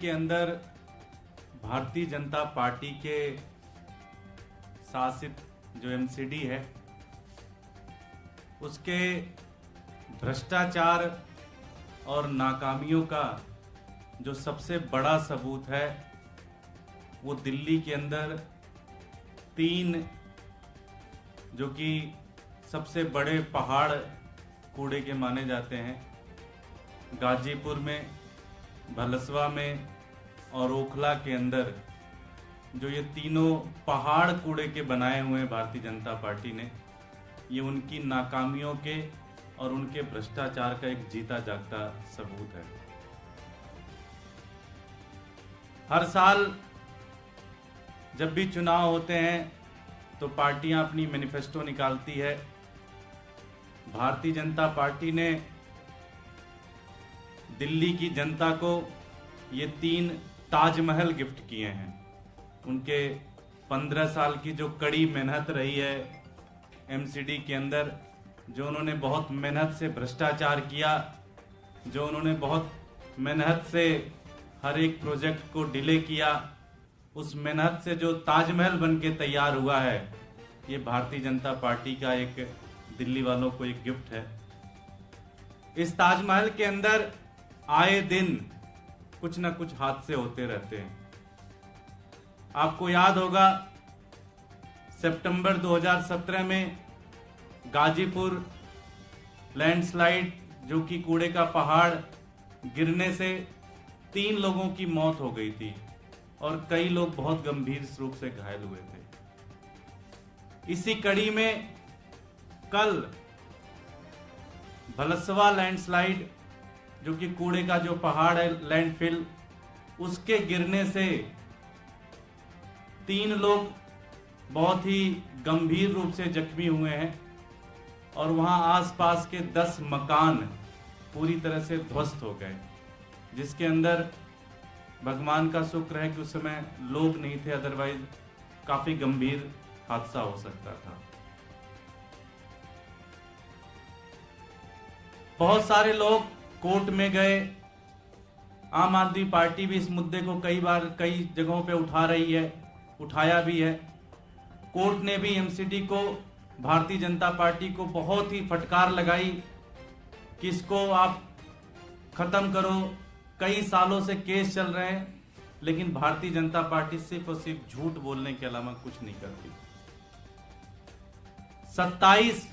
के अंदर भारतीय जनता पार्टी के शासित जो एमसीडी है उसके भ्रष्टाचार और नाकामियों का जो सबसे बड़ा सबूत है वो दिल्ली के अंदर 3 जो कि सबसे बड़े पहाड़ कूड़े के माने जाते हैं, गाजीपुर में, भलसवा में और ओखला के अंदर जो ये तीनों पहाड़ कूड़े के बनाए हुए हैं भारतीय जनता पार्टी ने, ये उनकी नाकामियों के और उनके भ्रष्टाचार का एक जीता जागता सबूत है। हर साल जब भी चुनाव होते हैं तो पार्टियां अपनी मैनिफेस्टो निकालती है। भारतीय जनता पार्टी ने दिल्ली की जनता को ये 3 ताजमहल गिफ्ट किए हैं। उनके 15 साल की जो कड़ी मेहनत रही है एमसीडी के अंदर, जो उन्होंने बहुत मेहनत से भ्रष्टाचार किया, जो उन्होंने बहुत मेहनत से हर एक प्रोजेक्ट को डिले किया, उस मेहनत से जो ताजमहल बन के तैयार हुआ है, ये भारतीय जनता पार्टी का एक दिल्ली वालों को एक गिफ्ट है। इस ताजमहल के अंदर आए दिन कुछ ना कुछ हादसे होते रहते हैं। आपको याद होगा सितंबर 2017 में गाजीपुर लैंडस्लाइड, जो कि कूड़े का पहाड़ गिरने से 3 लोगों की मौत हो गई थी और कई लोग बहुत गंभीर रूप से घायल हुए थे। इसी कड़ी में कल भलसवा लैंडस्लाइड, जो कि कूड़े का जो पहाड़ है लैंडफिल, उसके गिरने से 3 लोग बहुत ही गंभीर रूप से जख्मी हुए हैं और वहां आसपास के 10 मकान पूरी तरह से ध्वस्त हो गए, जिसके अंदर भगवान का शुक्र है कि उस समय लोग नहीं थे, अदरवाइज काफी गंभीर हादसा हो सकता था। बहुत सारे लोग कोर्ट में गए। आम आदमी पार्टी भी इस मुद्दे को कई बार कई जगहों पे उठा रही है, उठाया भी है। कोर्ट ने भी एमसीडी को, भारतीय जनता पार्टी को बहुत ही फटकार लगाई कि इसको आप खत्म करो। कई सालों से केस चल रहे हैं, लेकिन भारतीय जनता पार्टी सिर्फ और सिर्फ झूठ बोलने के अलावा कुछ नहीं करती। 27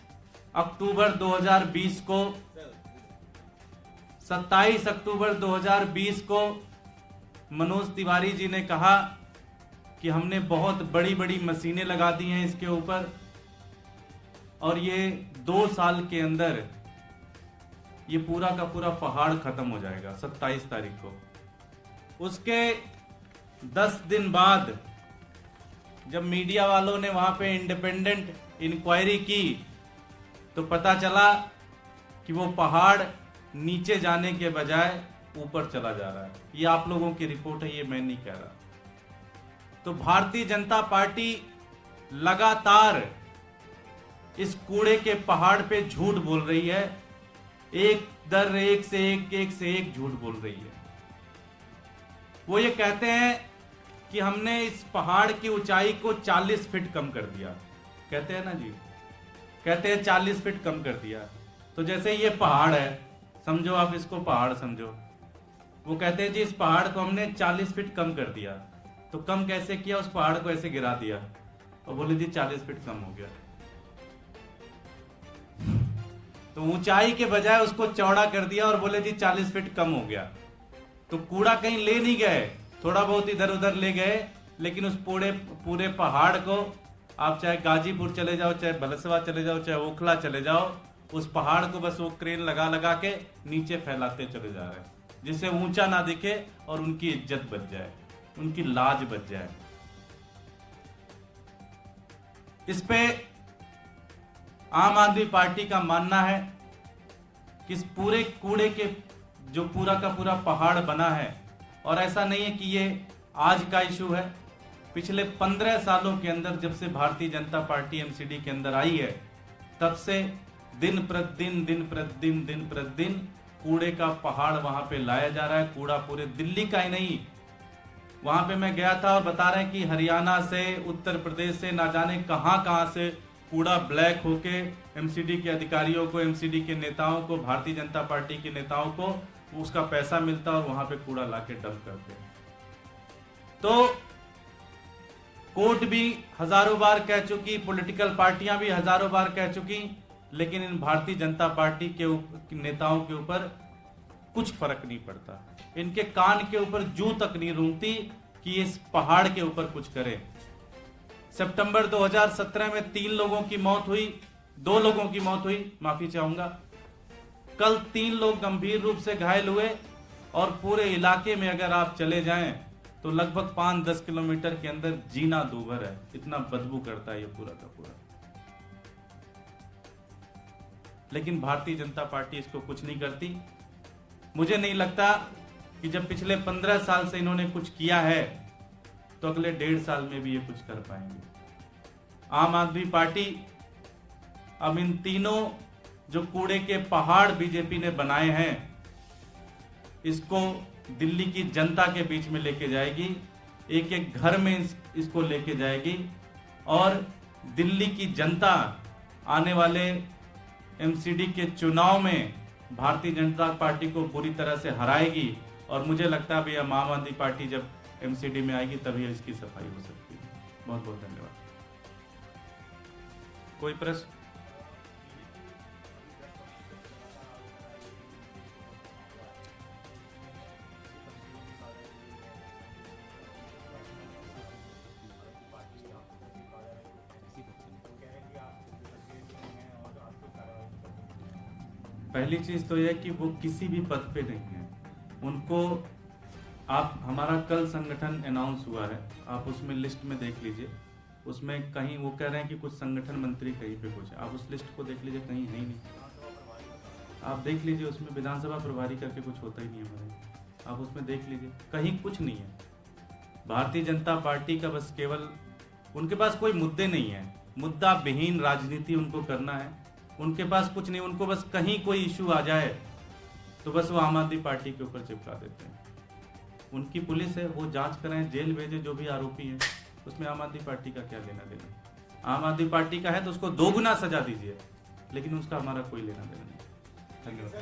अक्टूबर 2020 को मनोज तिवारी जी ने कहा कि हमने बहुत बड़ी बड़ी मशीनें लगा दी हैं इसके ऊपर और ये 2 साल के अंदर ये पूरा का पूरा पहाड़ खत्म हो जाएगा। 27 तारीख को, उसके 10 दिन बाद जब मीडिया वालों ने वहां पे इंडिपेंडेंट इंक्वायरी की तो पता चला कि वो पहाड़ नीचे जाने के बजाय ऊपर चला जा रहा है। ये आप लोगों की रिपोर्ट है, ये मैं नहीं कह रहा। तो भारतीय जनता पार्टी लगातार इस कूड़े के पहाड़ पे झूठ बोल रही है, एक से एक झूठ बोल रही है। वो ये कहते हैं कि हमने इस पहाड़ की ऊंचाई को 40 फीट कम कर दिया। कहते हैं ना जी, कहते हैं 40 फीट कम कर दिया। तो जैसे ये पहाड़ है, समझो आप इसको पहाड़ समझो, वो कहते हैं जी इस पहाड़ को हमने 40 फीट कम कर दिया। तो कम कैसे किया? उस पहाड़ को ऐसे गिरा दिया और बोले जी 40 फीट कम हो गया। तो ऊंचाई के बजाय उसको चौड़ा कर दिया और बोले जी 40 फीट कम हो गया। तो कूड़ा कहीं ले नहीं गए, थोड़ा बहुत इधर उधर ले गए, लेकिन उस पूरे पहाड़ को आप चाहे गाजीपुर चले जाओ, चाहे भलसवा चले जाओ, चाहे ओखला चले जाओ, उस पहाड़ को बस वो क्रेन लगा के नीचे फैलाते चले जा रहे हैं, जिससे ऊंचा ना दिखे और उनकी इज्जत बच जाए, उनकी लाज बच जाए। इस पे आम आदमी पार्टी का मानना है कि इस पूरे कूड़े के जो पूरा का पूरा पहाड़ बना है, और ऐसा नहीं है कि ये आज का इशू है, पिछले 15 सालों के अंदर जब से भारतीय जनता पार्टी एमसीडी के अंदर आई है, तब से दिन प्रतिदिन कूड़े का पहाड़ वहां पे लाया जा रहा है। कूड़ा पूरे दिल्ली का ही नहीं, वहां पे मैं गया था और बता रहे हैं कि हरियाणा से, उत्तर प्रदेश से, ना जाने कहां से कूड़ा ब्लैक होके एमसीडी के अधिकारियों को, एमसीडी के नेताओं को, भारतीय जनता पार्टी के नेताओं को उसका पैसा मिलता और वहां पे कूड़ा लाके डंप करते हैं। तो कोर्ट भी हजारों बार कह चुकी, पॉलिटिकल पार्टियां भी हजारों बार कह चुकी, लेकिन इन भारतीय जनता पार्टी के नेताओं के ऊपर कुछ फर्क नहीं पड़ता। इनके कान के ऊपर जू तक नहीं रूंगती कि इस पहाड़ के ऊपर कुछ करे। सितंबर 2017 में 3 लोगों की मौत हुई, 2 लोगों की मौत हुई, माफी चाहूंगा। कल 3 लोग गंभीर रूप से घायल हुए और पूरे इलाके में अगर आप चले जाएं तो लगभग 5-10 किलोमीटर के अंदर जीना दूभर है, इतना बदबू करता है ये पूरा का पूरा। लेकिन भारतीय जनता पार्टी इसको कुछ नहीं करती। मुझे नहीं लगता कि जब पिछले 15 साल से इन्होंने कुछ किया है तो अगले 1.5 साल में भी ये कुछ कर पाएंगे। आम आदमी पार्टी अब इन तीनों जो कूड़े के पहाड़ बीजेपी ने बनाए हैं, इसको दिल्ली की जनता के बीच में लेके जाएगी, एक एक घर में इसको लेके जाएगी और दिल्ली की जनता आने वाले एमसीडी के चुनाव में भारतीय जनता पार्टी को पूरी तरह से हराएगी। और मुझे लगता है भी आम आदमी पार्टी जब एमसीडी में आएगी तभी इसकी सफाई हो सकती है। बहुत बहुत धन्यवाद। कोई प्रश्न? पहली चीज तो यह कि वो किसी भी पद पे नहीं है। उनको आप, हमारा कल संगठन अनाउंस हुआ है, आप उसमें लिस्ट में देख लीजिए, उसमें कहीं वो कह रहे हैं कि कुछ संगठन मंत्री कहीं पे कुछ है, आप उस लिस्ट को देख लीजिए, कहीं है ही नहीं। आप देख लीजिए, उसमें विधानसभा प्रभारी करके कुछ होता ही नहीं है हमारे, आप उसमें देख लीजिए, कहीं कुछ नहीं है। भारतीय जनता पार्टी का बस केवल, उनके पास कोई मुद्दे नहीं है, मुद्दा विहीन राजनीति उनको करना है। उनके पास कुछ नहीं, उनको बस कहीं कोई इशू आ जाए तो बस वो आम आदमी पार्टी के ऊपर चिपका देते हैं। उनकी पुलिस है, वो जांच कराएं, जेल भेजे जो भी आरोपी हैं, उसमें आम आदमी पार्टी का क्या लेना देना। आम आदमी पार्टी का है तो उसको 2 गुना सजा दीजिए, लेकिन उसका हमारा कोई लेना देना नहीं। धन्यवाद।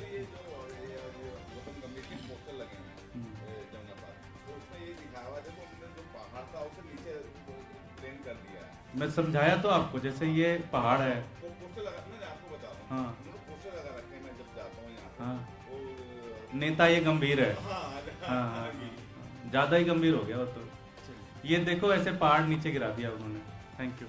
मैं समझाया तो आपको, जैसे ये पहाड़ है, हाँ हाँ, नेता ये गंभीर है, हाँ, ज्यादा ही गंभीर हो गया वो तो। ये देखो ऐसे पहाड़ नीचे गिरा दिया उन्होंने। Thank you.